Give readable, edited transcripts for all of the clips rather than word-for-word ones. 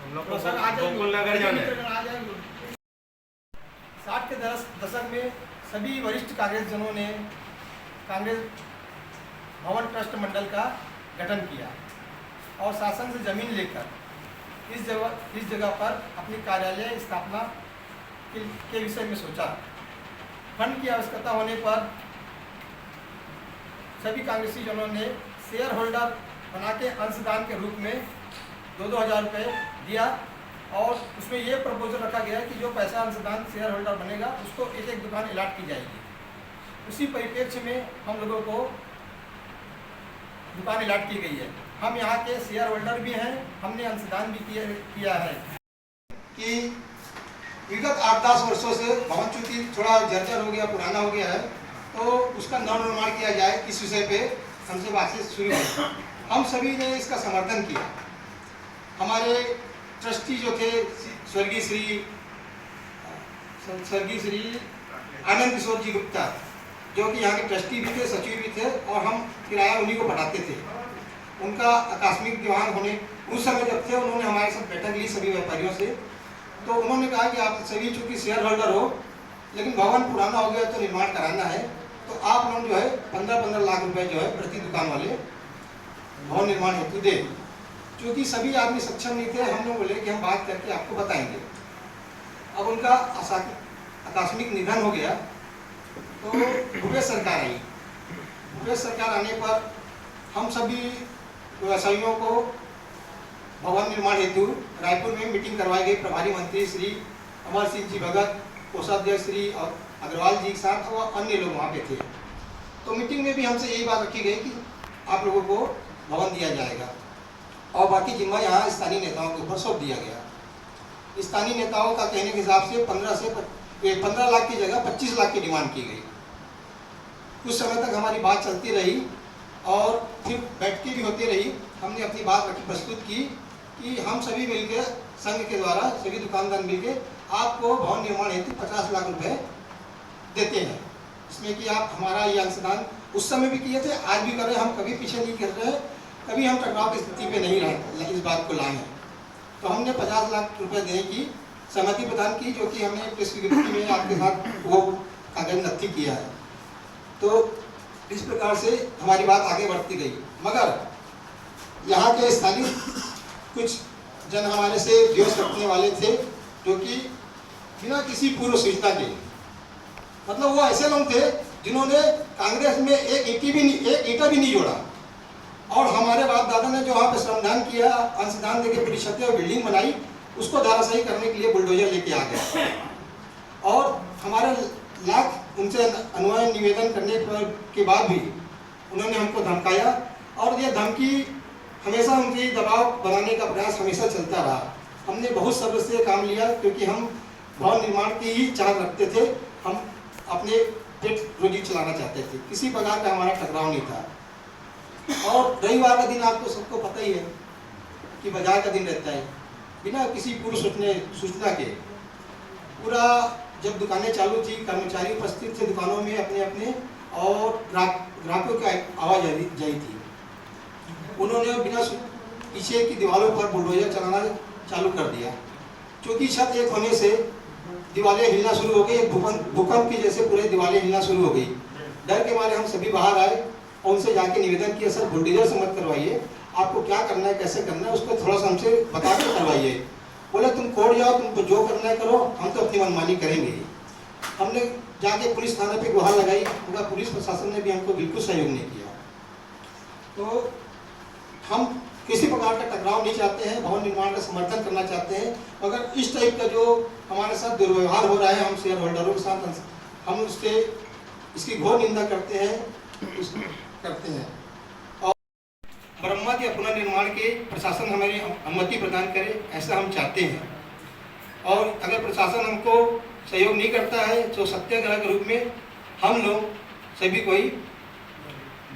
हम लोग को गोकुल नगर जाना है। 60 के दशक में सभी वरिष्ठ कांग्रेस जनों ने कांग्रेस भवन ट्रस्ट मंडल का गठन किया और शासन से जमीन लेकर इस जगह पर अपनी कार्यालय स्थापना के विषय में सोचा। फंड की आवश्यकता होने पर सभी कांग्रेसी जनों ने शेयर होल्डर बना के अंशदान के रूप में 2-2 हज़ार रुपये दिया और उसमें ये प्रपोजल रखा गया कि जो पैसा अंशदान शेयर होल्डर बनेगा उसको एक एक दुकान अलॉट की जाएगी। उसी परिप्रेक्ष्य में हम लोगों को दुकान अलॉट की गई है। हम यहाँ के शेयर होल्डर भी हैं, हमने अंशदान भी किया है। कि विगत 8-10 वर्षों से भवन चूँकि थोड़ा जर्जर हो गया, पुराना हो गया है, तो उसका नवनिर्माण किया जाए, इस विषय पे हमसे बातचीत शुरू हुई। हम सभी ने इसका समर्थन किया। हमारे ट्रस्टी जो थे स्वर्गीय श्री आनंद किशोर जी गुप्ता, जो कि यहाँ के ट्रस्टी भी थे, सचिव भी थे, और हम किराया उन्हीं को बढ़ाते थे। उनका आकस्मिक देहांत होने उस समय जब थे, उन्होंने हमारे साथ बैठक ली सभी व्यापारियों से। तो उन्होंने कहा कि आप सभी चूँकि शेयर होल्डर हो, लेकिन भवन पुराना हो गया तो निर्माण कराना है, तो आप लोग जो है 15-15 लाख रुपए जो है प्रति दुकान वाले भवन निर्माण हेतु दे। क्योंकि सभी आदमी सक्षम नहीं थे, हम लोग बोले कि हम बात करके आपको बताएंगे। अब उनका आकस्मिक निधन हो गया तो भूपेश सरकार आई। भूपेश सरकार आने पर हम सभी व्यवसायियों को भवन निर्माण हेतु रायपुर में मीटिंग करवाई गई। प्रभारी मंत्री श्री अमर सिंह जी भगत, कोषाध्यक्ष श्री अग्रवाल जी के साथ और अन्य लोग वहाँ पे थे। तो मीटिंग में भी हमसे यही बात रखी गई कि आप लोगों को भवन दिया जाएगा और बाकी जिम्मा यहाँ स्थानीय नेताओं के ऊपर सौंप दिया गया। स्थानीय नेताओं का कहने के हिसाब से 15 लाख की जगह 25 लाख की डिमांड की गई। कुछ समय तक हमारी बात चलती रही और फिर बैठकें भी होती रही। हमने अपनी बात रखी, प्रस्तुत की कि हम सभी मिलकर संघ के द्वारा सभी दुकानदार मिलकर आपको भवन निर्माण हेतु 50 लाख रुपए देते हैं। इसमें कि आप हमारा ये अंशदान उस समय भी किए थे, आज भी कर रहे हैं, हम कभी पीछे नहीं कर रहे हैं, कभी हम टकराव की स्थिति पे नहीं रहे, इस बात को लाए हैं। तो हमने 50 लाख रुपए देने की सहमति प्रदान की, जो कि हमने प्रेस विज्ञप्ति में आपके साथ वो कागज नत्थी किया है। तो इस प्रकार से हमारी बात आगे बढ़ती गई। मगर यहाँ के स्थानीय कुछ जन हमारे से विरोध रखने वाले थे, जो कि बिना किसी पूर्व सूचना के, मतलब वो ऐसे लोग थे जिन्होंने कांग्रेस में एक ईंटा भी नहीं जोड़ा, और हमारे बाप दादा ने जो वहाँ पे श्रमदान किया, अंशदान देके पूरी छतें और बिल्डिंग बनाई, उसको धराशायी करने के लिए बुलडोजर लेके आ गया। और हमारे लाख उनसे अनुनय निवेदन करने के बाद भी उन्होंने हमको धमकाया, और ये धमकी हमेशा उनकी दबाव बनाने का प्रयास हमेशा चलता रहा। हमने बहुत सब्र से काम लिया, क्योंकि हम भवन निर्माण की ही चाह रखते थे, हम अपने पेट रोजी चलाना चाहते थे, किसी प्रकार का हमारा टकराव नहीं था। और रविवार का दिन आपको सबको पता ही है कि बाजार का दिन रहता है, बिना किसी पूर्व सूचना के पूरा जब दुकानें चालू थी, कर्मचारी उपस्थित थे दुकानों में अपने अपने, और ग्राहकों की आवाज़ जाई थी। उन्होंने बिना पीछे की दीवारों पर बुलडोजर चलाना चालू कर दिया। क्योंकि छत एक होने से दीवारें हिलना शुरू हो गई, भूकंप की जैसे पूरे दीवारें हिलना शुरू हो गई। डर के मारे हम सभी बाहर आए और उनसे जाके निवेदन किया, सर बुलडोजर से मत करवाइए, आपको क्या करना है, कैसे करना है, उसको थोड़ा सा हमसे बता कर करवाइए। बोले तुम कोर्ट जाओ, तुमको जो करना है करो, हम तो अपनी मनमानी करेंगे। हमने जाके पुलिस थाने पे गुहार लगाई, मगर पुलिस प्रशासन ने भी हमको बिल्कुल सहयोग नहीं किया। तो हम किसी प्रकार का टकराव नहीं चाहते हैं, भवन निर्माण का समर्थन करना चाहते हैं, मगर इस टाइप का जो हमारे साथ दुर्व्यवहार हो रहा है हम शेयर होल्डरों के साथ, हम इसकी घोर निंदा करते हैं। और मरम्मत या पुनर्निर्माण के प्रशासन हमारी अनुमति प्रदान करे, ऐसा हम चाहते हैं। और अगर प्रशासन हमको सहयोग नहीं करता है तो सत्याग्रह के रूप में हम लोग सभी कोई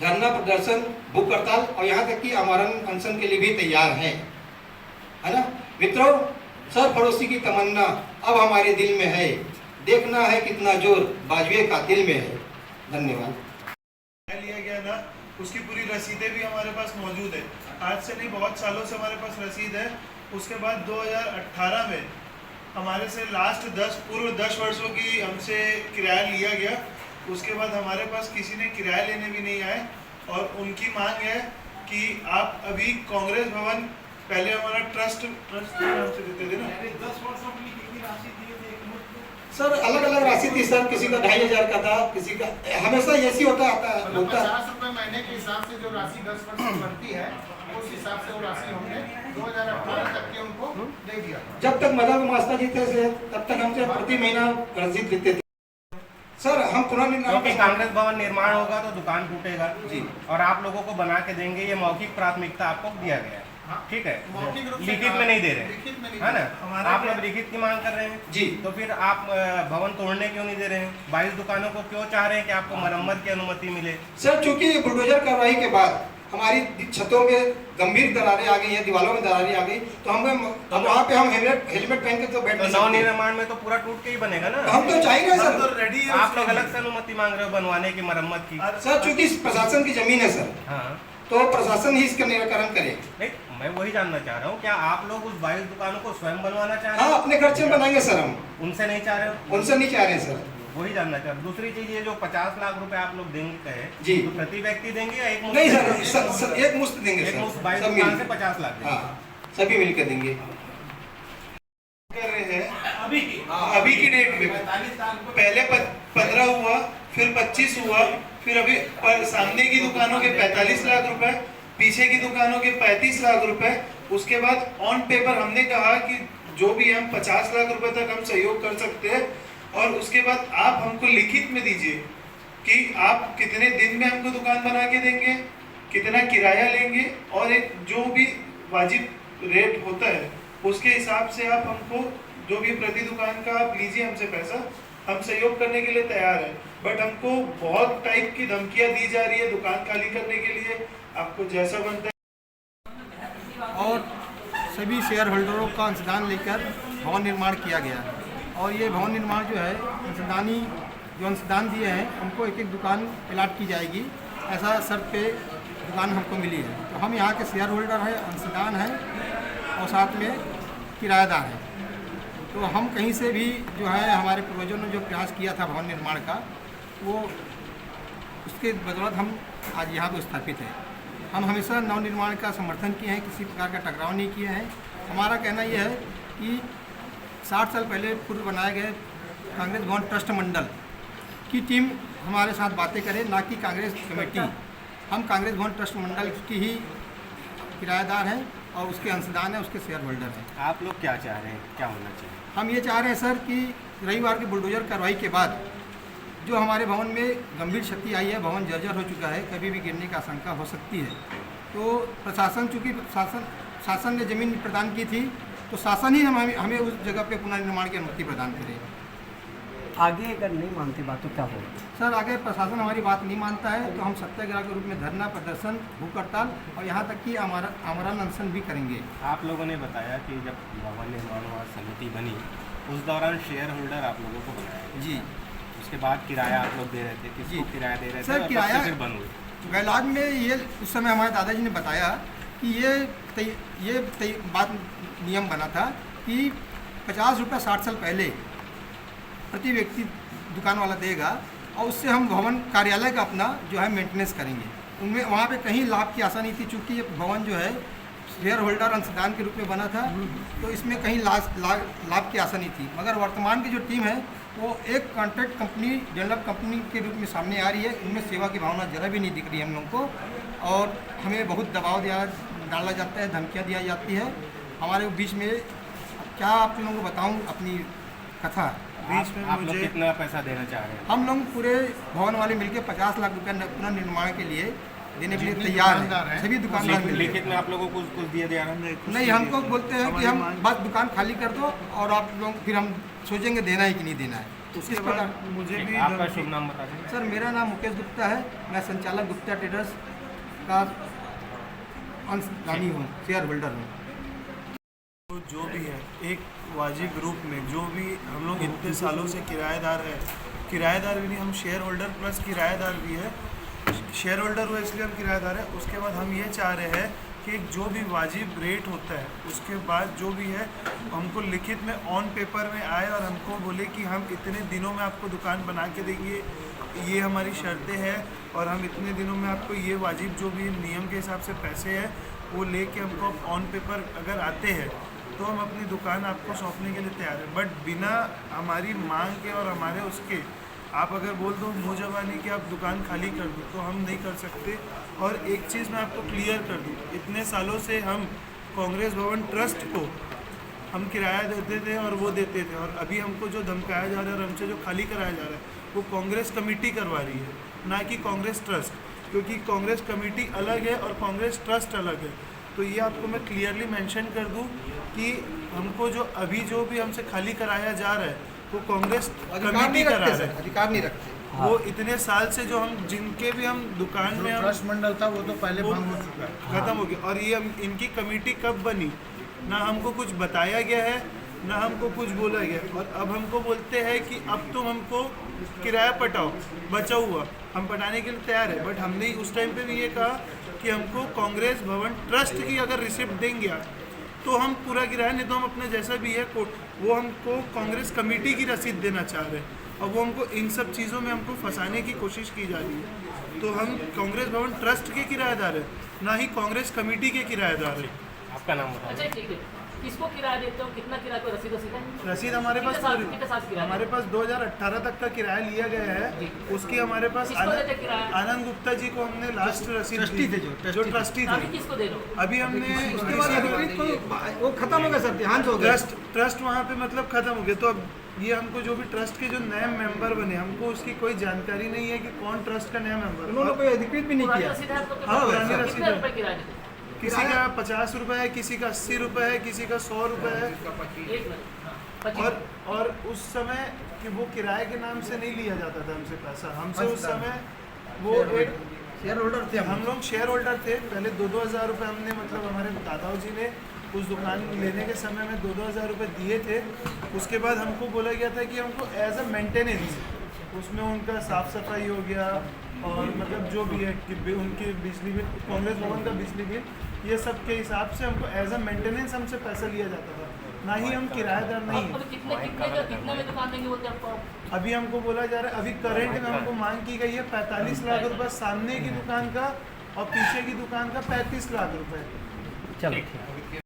धरना प्रदर्शन, भूख हड़ताल और यहाँ तक कि आमरण अनशन के लिए भी तैयार हैं, है ना मित्रों। सर पड़ोसी की तमन्ना अब हमारे दिल में है, देखना है कितना जोर बाजुए का दिल में है। धन्यवाद। लिया गया था, उसकी पूरी रसीदें भी हमारे पास मौजूद है। आज से नहीं, बहुत सालों से हमारे पास रसीद है। उसके बाद 2018 में हमारे से लास्ट 10 वर्षों की हमसे किराया लिया गया। उसके बाद हमारे पास किसी ने किराया लेने भी नहीं आए और उनकी मांग है कि आप अभी कांग्रेस भवन, पहले हमारा ट्रस्ट नाम से देते थे ना, 10 वर्षों की कितनी राशि दिए थे? सर अलग अलग राशि थी सर, किसी का 2500 का था, किसी का हमेशा ऐसी होता आता है। 50 रुपए महीने के हिसाब से जो राशि 10 वर्ष बनती है उस हिसाब से वो राशि हमने 2018 तक के उनको दे दिया। जब तक मदन मास्टर जी थे तब तक हमसे प्रति महीना रसीद लेते थे। सर हम पुनर्निर्माण, क्योंकि कांग्रेस भवन निर्माण होगा तो दुकान टूटेगा जी, और आप लोगों को बना के देंगे, ये मौखिक प्राथमिकता आपको दिया गया है, ठीक है, लिखित में नहीं दे रहे है ना। आप लोग लिखित की मांग कर रहे हैं जी, तो फिर आप भवन तोड़ने क्यों नहीं दे रहे हैं? 22 दुकानों को क्यों चाह रहे हैं कि आपको मरम्मत की अनुमति मिले? सर चूंकि बुलडोजर कार्रवाई के बाद हमारी छतों में गंभीर दरारें आ गई हैं, दीवारों में दरारें आ गई, तो हमें अब वहाँ पे हम हेलमेट पहन के तो बैठ नहीं सकते। नवनिर्माण में तो पूरा टूट के ही बनेगा ना। हम तो चाहिए हम सर, तो रेडी है। आप लोग अलग से अनुमति मांग रहे हो बनवाने की, मरम्मत की। सर चूंकि प्रशासन की जमीन है सर, हाँ, तो प्रशासन ही इसका निराकरण करे। नहीं, मैं वही जानना चाह रहा हूँ, क्या आप लोग उस 22 दुकानों को स्वयं बनवाना चाह रहे हाँ हो? अपने खर्चे में बनाएंगे सर, हम उनसे नहीं चाह रहे हो? उनसे नहीं चाह रहे सर। वही जानना चाह रहे हो। दूसरी चीज, ये जो 50 लाख रुपए आप लोग देंगे कहे जी, तो प्रति व्यक्ति देंगे या एक मुश्त? नहीं सर, एक मुश्त देंगे एक सर, मुश्त 22 सब दुकान मिल से 50 लाख देंगे। हाँ सभी मिलकर देंगे। कर रहे हैं अभी की डेट में। पहले 15 हुआ, फिर 25 हुआ, फिर अभी सामने की दुकानों के 45 लाख रुपए, पीछे की दुकानों के 35 लाख रुपए। उसके बाद ऑन पेपर हमने कहा कि जो भी हम 50 लाख रुपए तक हम सहयोग कर सकते हैं, और उसके बाद आप हमको लिखित में दीजिए कि आप कितने दिन में हमको दुकान बना के देंगे, कितना किराया लेंगे, और एक जो भी वाजिब रेट होता है उसके हिसाब से आप हमको जो भी प्रति दुकान का आप लीजिए हमसे पैसा, हम सहयोग करने के लिए तैयार हैं। बट हमको बहुत टाइप की धमकियां दी जा रही है दुकान खाली करने के लिए, आपको जैसा बनता है। और सभी शेयर होल्डरों का अंशदान लेकर भवन निर्माण किया गया, और ये भवन निर्माण जो है अंशदानी जो अंशदान दिए हैं उनको एक एक दुकान प्लाट की जाएगी, ऐसा शर्त पे दुकान हमको मिली है। तो हम यहाँ के शेयर होल्डर हैं, अंशदान हैं और साथ में किराएदार हैं। तो हम कहीं से भी जो है हमारे पूर्वजों ने जो प्रयास किया था भवन निर्माण का, वो उसके बदौलत हम आज यहाँ पर स्थापित हैं। हम हमेशा नवनिर्माण का समर्थन किए हैं, किसी प्रकार का टकराव नहीं किए हैं। हमारा कहना यह है कि 60 साल पहले पूर्व बनाए गए कांग्रेस भवन ट्रस्ट मंडल की टीम हमारे साथ बातें करे, ना कि कांग्रेस कमेटी। हम कांग्रेस भवन ट्रस्ट मंडल की ही किराएदार हैं और उसके अंशदान हैं, उसके शेयर होल्डर हैं। आप लोग क्या चाह रहे हैं, क्या होना चाहिए? हम ये चाह रहे हैं सर कि रविवार की बुलडोजर कार्रवाई के बाद जो हमारे भवन में गंभीर क्षति आई है, भवन जर्जर हो चुका है, कभी भी गिरने की आशंका हो सकती है। तो प्रशासन, चूँकि शासन ने ज़मीन प्रदान की थी, तो शासन ही हमें उस जगह पे पुनर्निर्माण की अनुमति प्रदान करे। आगे अगर नहीं मानते बात तो क्या होगा? सर आगे प्रशासन हमारी बात नहीं मानता है तो हम सत्याग्रह के रूप में धरना प्रदर्शन, भूख हड़ताल और यहाँ तक कि आमरण अनशन भी करेंगे। आप लोगों ने बताया कि जब भवन निर्माण समिति बनी उस दौरान शेयर होल्डर आप लोगों को बनाया जी, उसके बाद किराया आप लोग दे रहे थे, किसको किराया दे रहे थे? सर किराया फिर बंद हुई गैलाज में ये उस समय हमारे दादाजी ने बताया कि ये बात नियम बना था कि 50 रुपये 60 साल पहले प्रति व्यक्ति दुकान वाला देगा और उससे हम भवन कार्यालय का अपना जो है मेंटेनेंस करेंगे। उनमें वहाँ पे कहीं लाभ की आशा नहीं थी, चूँकि ये भवन जो है शेयर होल्डर अंशदान के रूप में बना था, तो इसमें कहीं लाभ की आशा नहीं थी। मगर वर्तमान की जो टीम है वो एक कॉन्ट्रैक्ट कंपनी, डेवलप कंपनी के रूप में सामने आ रही है। उनमें सेवा की भावना जरा भी नहीं दिख रही है हम लोग को, और हमें बहुत दबाव डाला जाता है, धमकियाँ दी जाती है हमारे बीच में। क्या आप लोगों को बताऊँ अपनी कथा। बीच में आप लोग कितना पैसा देना चाह रहे हैं? हम लोग पूरे भवन वाले मिलके 50 लाख रुपया पुनर्निर्माण के लिए देने के लिए तैयार हैं। सभी दुकानदार लिखित में आप लोगों को कुछ दिया जा रहा है? नहीं, हमको बोलते हैं कि हम बस दुकान खाली कर दो और आप लोग फिर हम सोचेंगे देना है कि नहीं देना है। उसके बाद मुझे भी आपका शुभ नाम बता दें। सर मेरा नाम मुकेश गुप्ता है, मैं संचालक गुप्ता ट्रेडर्स का अंशदानी हूँ, शेयर होल्डर हूँ। तो जो भी है एक वाजिब रूप में, जो भी हम लोग इतने सालों से किराएदार है, किराएदार भी नहीं, हम शेयर होल्डर प्लस किराएदार भी है। शेयर होल्डर हुआ इसलिए हम किराएदार है। उसके बाद हम ये चाह रहे हैं कि जो भी वाजिब रेट होता है उसके बाद जो भी है हमको लिखित में ऑन पेपर में आए और हमको बोले कि हम इतने दिनों में आपको दुकान बना के देंगे, ये हमारी शर्तें हैं और हम इतने दिनों में आपको ये वाजिब जो भी नियम के हिसाब से पैसे हैं वो लेके हमको ऑन पेपर अगर आते हैं तो हम अपनी दुकान आपको सौंपने के लिए तैयार है। बट बिना हमारी मांग के और हमारे उसके आप अगर बोल दो मुँह जबानी कि आप दुकान खाली कर दो तो हम नहीं कर सकते। और एक चीज़ मैं आपको क्लियर कर दूँ, इतने सालों से हम कांग्रेस भवन ट्रस्ट को हम किराया देते थे और वो देते थे, और अभी हमको जो धमकाया जा रहा है और हमसे जो खाली कराया जा रहा है वो कांग्रेस कमेटी करवा रही है, ना कि कांग्रेस ट्रस्ट, क्योंकि कांग्रेस कमेटी अलग है और कांग्रेस ट्रस्ट अलग है। तो ये आपको मैं क्लियरली मेंशन कर दूं कि हमको जो भी हमसे खाली कराया जा रहा है वो कांग्रेस कमेटी करा रहा है, अधिकार नहीं रखते। वो इतने साल से जो हम जिनके भी हम दुकान में हम ट्रस्ट मंडल था वो तो पहले भंग हो चुका है, खत्म हो गया। और ये इनकी कमेटी कब बनी, ना हमको कुछ बताया गया है ना हमको कुछ बोला गया, और अब हमको बोलते हैं कि अब तुम हमको किराया पटाओ, बचा हुआ हम पटाने के लिए तैयार है। बट हमने उस टाइम पे भी ये कहा कि हमको कांग्रेस भवन ट्रस्ट की अगर रिसिप्ट देंगे तो हम पूरा किराया, नहीं तो हम अपने जैसा भी है वो हमको कांग्रेस कमेटी की रसीद देना चाह रहे हैं, और वो हमको इन सब चीज़ों में हमको फंसाने की कोशिश की जा रही है। तो हम कांग्रेस भवन ट्रस्ट के किराएदार हैं, ना ही कांग्रेस कमेटी के किराएदार हैं। आपका नाम बताइए। अच्छा ठीक है, किसको किराया देते हो, कितना किराया को रसीद है? रसीद हमारे पास कितने साल किराया? हमारे पास 2018 तक का किराया लिया गया है, उसकी हमारे पास किसको देते किराया? आनंद गुप्ता जी को हमने लास्ट रसीद ट्रस्टी थे जो ट्रस्टी अभी थे, किसको दे रहे हो? अभी हमने उसके बाद अधिकृत को वो खत्म हो गया सर, देहांत हो गया। ट्रस्ट वहाँ पे मतलब खत्म हो गया। तो अब ये हमको जो भी ट्रस्ट के जो नए मेंबर बने हमको उसकी कोई जानकारी नहीं है कि कौन ट्रस्ट का नया मेंबर। उन्होंने कोई अधिकृत भी नहीं पुरानी किया। रसीद है आपको? हाँ, पुरानी रसीद कितने है। रुपए किराया देते हो? किसी का 50 रुपये है, किसी का 80 रुपये है, किसी का 100 रुपये है। एक मिनट, और उस समय कि वो किराए के नाम से नहीं लिया जाता था हमसे पैसा, हमसे उस समय वो एक शेयर होल्डर थे हम लोग शेयर होल्डर थे। पहले 2-2 हज़ार रुपये हमने मतलब हमारे दादाओं जी ने उस दुकान लेने के समय में 2-2 हज़ार रुपये दिए थे। उसके बाद हमको बोला गया था कि हमको एज अ मेंटेनेंस उसमें उनका साफ़ सफाई हो गया और मतलब जो भी है कि उनकी बिजली बिल, कांग्रेस भवन का बिजली बिल, ये सब के हिसाब से हमको एज अ मेंटेनेंस हमसे पैसा लिया जाता था, ना ही हम किराएदार नहीं अब है। कितने में दुकान देंगे बोलते हैं आपको? अभी हमको बोला जा रहा है, अभी करंट में हमको मांग की गई है 45 लाख रुपए सामने की दुकान का और पीछे की दुकान का 35 लाख रुपए। चलो।